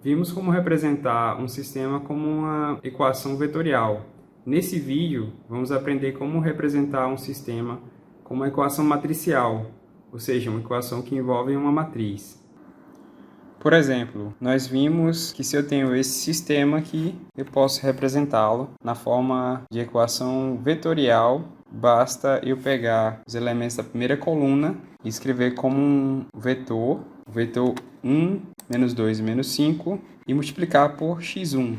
Vimos como representar um sistema como uma equação vetorial. Nesse vídeo, vamos aprender como representar um sistema como uma equação matricial, ou seja, uma equação que envolve uma matriz. Por exemplo, nós vimos que se eu tenho esse sistema aqui, eu posso representá-lo na forma de equação vetorial. Basta eu pegar os elementos da primeira coluna e escrever como um vetor, o vetor 1, menos 2 e menos 5, e multiplicar por x1.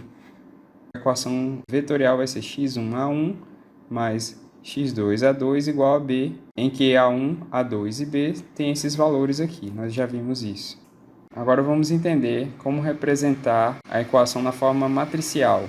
A equação vetorial vai ser x1a1 mais x2a2 igual a b, em que a1, a2 e b tem esses valores aqui. Nós já vimos isso. Agora vamos entender como representar a equação na forma matricial.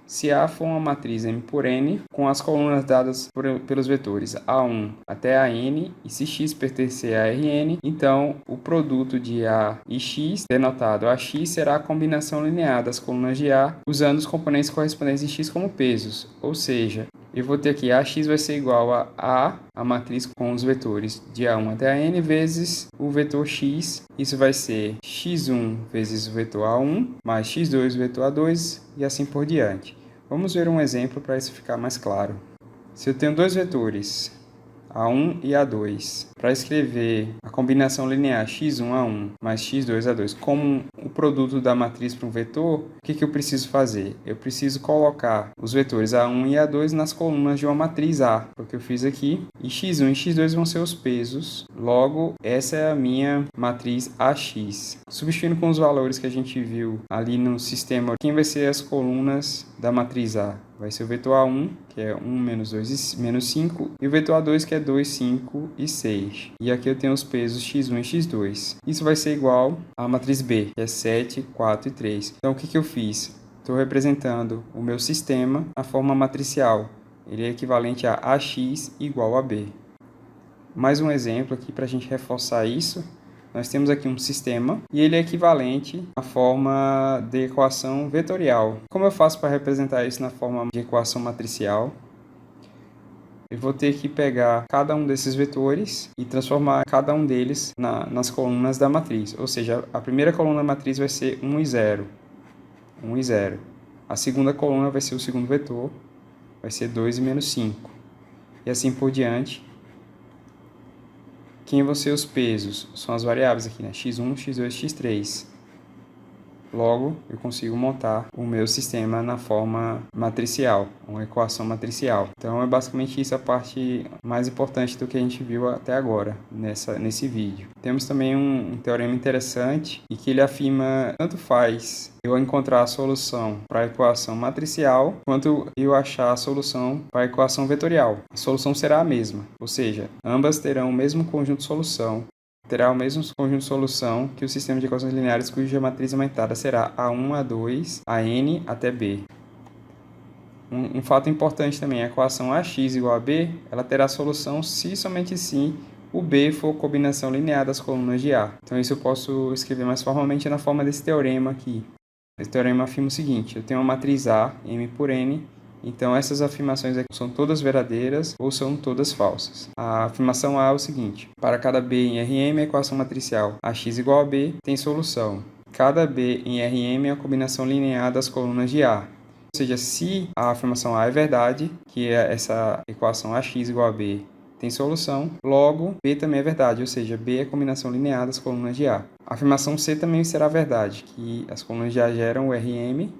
Se A for uma matriz M por N, com as colunas dadas pelos vetores A1 até AN, e se X pertencer a Rn, então o produto de A e X, denotado AX, será a combinação linear das colunas de A, usando os componentes correspondentes de X como pesos, ou seja, eu vou ter aqui AX vai ser igual a matriz com os vetores de A1 até AN, vezes o vetor X. Isso vai ser x1 vezes o vetor A1, mais x2 vetor A2, e assim por diante. Vamos ver um exemplo para isso ficar mais claro. Se eu tenho dois vetores, A1 e A2, para escrever a combinação linear x1a1 mais x2a2 como o produto da matriz para um vetor, o que eu preciso fazer? Eu preciso colocar os vetores A1 e A2 nas colunas de uma matriz A, porque eu fiz aqui, e x1 e x2 vão ser os pesos, logo essa é a minha matriz AX. Substituindo com os valores que a gente viu ali no sistema, quem vai ser as colunas da matriz A? Vai ser o vetor A1, que é 1, menos 2 e menos 5, e o vetor A2, que é 2, 5 e 6. E aqui eu tenho os pesos x1 e x2. Isso vai ser igual à matriz B, que é 7, 4 e 3. Então, o que eu fiz? Estou representando o meu sistema na forma matricial. Ele é equivalente a AX igual a B. Mais um exemplo aqui para a gente reforçar isso. Nós temos aqui um sistema e ele é equivalente à forma de equação vetorial. Como eu faço para representar isso na forma de equação matricial? Eu vou ter que pegar cada um desses vetores e transformar cada um deles nas colunas da matriz. Ou seja, a primeira coluna da matriz vai ser 1 e 0. 1 e 0. A segunda coluna vai ser o segundo vetor, vai ser 2 e menos 5. E assim por diante. Quem vão ser os pesos? São as variáveis aqui, né? x1, x2, x3. Logo, eu consigo montar o meu sistema na forma matricial, uma equação matricial. Então, é basicamente isso a parte mais importante do que a gente viu até agora, nesse vídeo. Temos também um teorema interessante e que ele afirma tanto faz eu encontrar a solução para a equação matricial, quanto eu achar a solução para a equação vetorial. A solução será a mesma, ou seja, ambas terão o mesmo conjunto de solução, terá o mesmo conjunto de solução que o sistema de equações lineares cuja matriz aumentada será A1, A2, AN até B. Um fato importante também, a equação AX igual a B, ela terá solução se somente se o B for combinação linear das colunas de A. Então isso eu posso escrever mais formalmente na forma desse teorema aqui. Esse teorema afirma o seguinte: eu tenho uma matriz A, M por N, então essas afirmações aqui são todas verdadeiras ou são todas falsas. A afirmação A é o seguinte: para cada B em Rm, a equação matricial AX igual a B tem solução. Cada B em Rm é a combinação linear das colunas de A. Ou seja, se a afirmação A é verdade, que é essa equação AX igual a B tem solução, logo B também é verdade, ou seja, B é a combinação linear das colunas de A. A afirmação C também será verdade, que as colunas de A geram o Rm,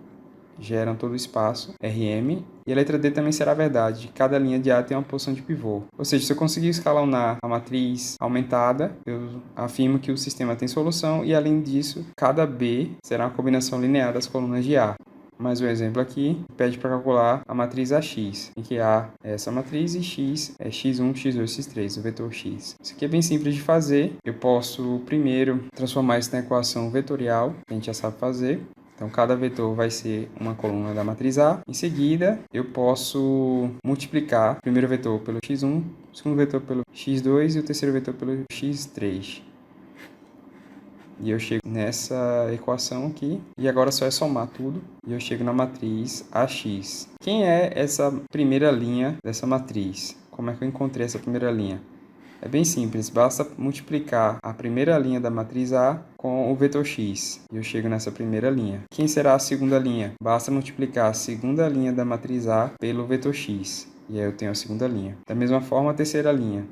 geram todo o espaço Rm, e a letra D também será verdade, cada linha de A tem uma posição de pivô. Ou seja, se eu conseguir escalonar a matriz aumentada, eu afirmo que o sistema tem solução, e além disso, cada B será uma combinação linear das colunas de A. Mais um exemplo aqui, pede para calcular a matriz AX, em que A é essa matriz e X é x1, x2, x3, o vetor X. Isso aqui é bem simples de fazer. Eu posso primeiro transformar isso na equação vetorial, que a gente já sabe fazer. Então, cada vetor vai ser uma coluna da matriz A. Em seguida, eu posso multiplicar o primeiro vetor pelo x1, o segundo vetor pelo x2 e o terceiro vetor pelo x3. E eu chego nessa equação aqui, e agora só é somar tudo, e eu chego na matriz AX. Quem é essa primeira linha dessa matriz? Como é que eu encontrei essa primeira linha? É bem simples, basta multiplicar a primeira linha da matriz A com o vetor x, e eu chego nessa primeira linha. Quem será a segunda linha? Basta multiplicar a segunda linha da matriz A pelo vetor x, e aí eu tenho a segunda linha. Da mesma forma, a terceira linha.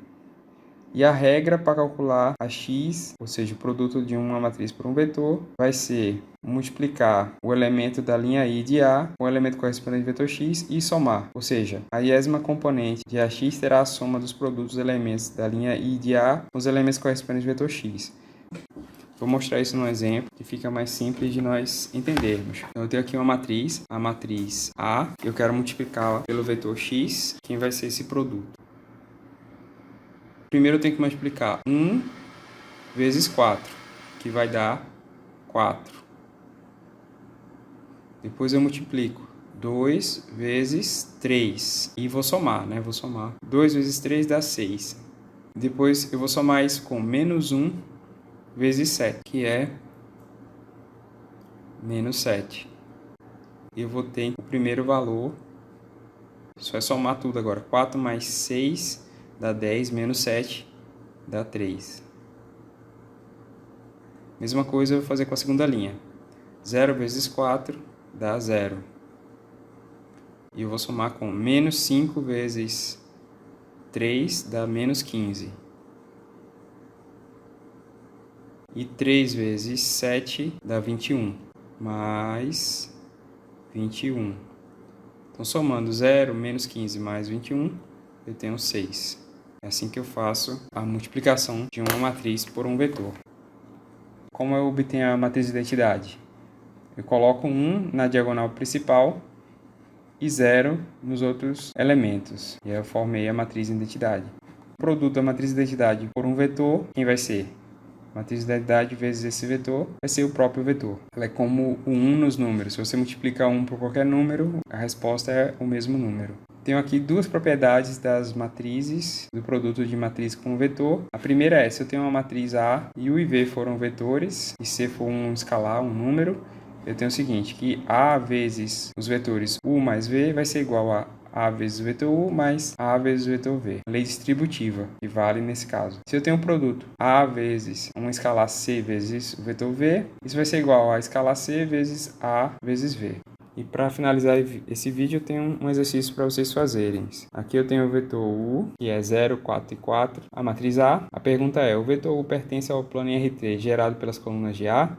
E a regra para calcular a x, ou seja, o produto de uma matriz por um vetor, vai ser multiplicar o elemento da linha I de A com o elemento correspondente ao vetor x e somar. Ou seja, a iésima componente de AX terá a soma dos produtos dos elementos da linha I de A com os elementos correspondentes ao vetor x. Vou mostrar isso num exemplo que fica mais simples de nós entendermos. Então, eu tenho aqui uma matriz, a matriz A, eu quero multiplicá-la pelo vetor x, quem vai ser esse produto. Primeiro eu tenho que multiplicar 1 vezes 4, que vai dar 4. Depois eu multiplico 2 vezes 3. E vou somar, né? Vou somar. 2 vezes 3 dá 6. Depois eu vou somar isso com menos 1 vezes 7, que é menos 7. E eu vou ter o primeiro valor. Só é somar tudo agora. 4 mais 6 dá 10, menos 7 dá 3. Mesma coisa eu vou fazer com a segunda linha. 0 vezes 4 dá 0. E eu vou somar com menos 5 vezes 3 dá menos 15. E 3 vezes 7 dá 21. Mais 21. Então, somando 0, menos 15 mais 21, eu tenho 6. É assim que eu faço a multiplicação de uma matriz por um vetor. Como eu obtenho a matriz de identidade? Eu coloco 1 na diagonal principal e 0 nos outros elementos. E aí eu formei a matriz de identidade. O produto da matriz de identidade por um vetor, quem vai ser? A matriz de identidade vezes esse vetor vai ser o próprio vetor. Ela é como o 1 nos números. Se você multiplicar 1 por qualquer número, a resposta é o mesmo número. Tenho aqui duas propriedades das matrizes, do produto de matriz com vetor. A primeira é, se eu tenho uma matriz A e U e V foram vetores, e C for um escalar, um número, eu tenho o seguinte, que A vezes os vetores U mais V vai ser igual a vezes o vetor U mais A vezes o vetor V. Lei distributiva, que vale nesse caso. Se eu tenho um produto A vezes um escalar C vezes o vetor V, isso vai ser igual a escalar C vezes A vezes V. E para finalizar esse vídeo, eu tenho um exercício para vocês fazerem. Aqui eu tenho o vetor U, que é 0, 4 e 4, a matriz A. A pergunta é, o vetor U pertence ao plano IR3 gerado pelas colunas de A?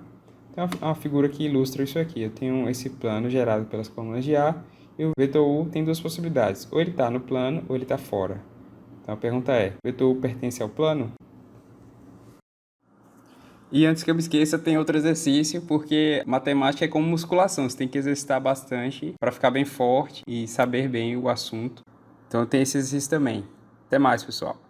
Tem uma figura que ilustra isso aqui. Eu tenho esse plano gerado pelas colunas de A, e o vetor U tem duas possibilidades. Ou ele está no plano, ou ele está fora. Então a pergunta é, o vetor U pertence ao plano? E antes que eu me esqueça, tem outro exercício, porque matemática é como musculação, você tem que exercitar bastante para ficar bem forte e saber bem o assunto. Então tem esse exercício também. Até mais, pessoal.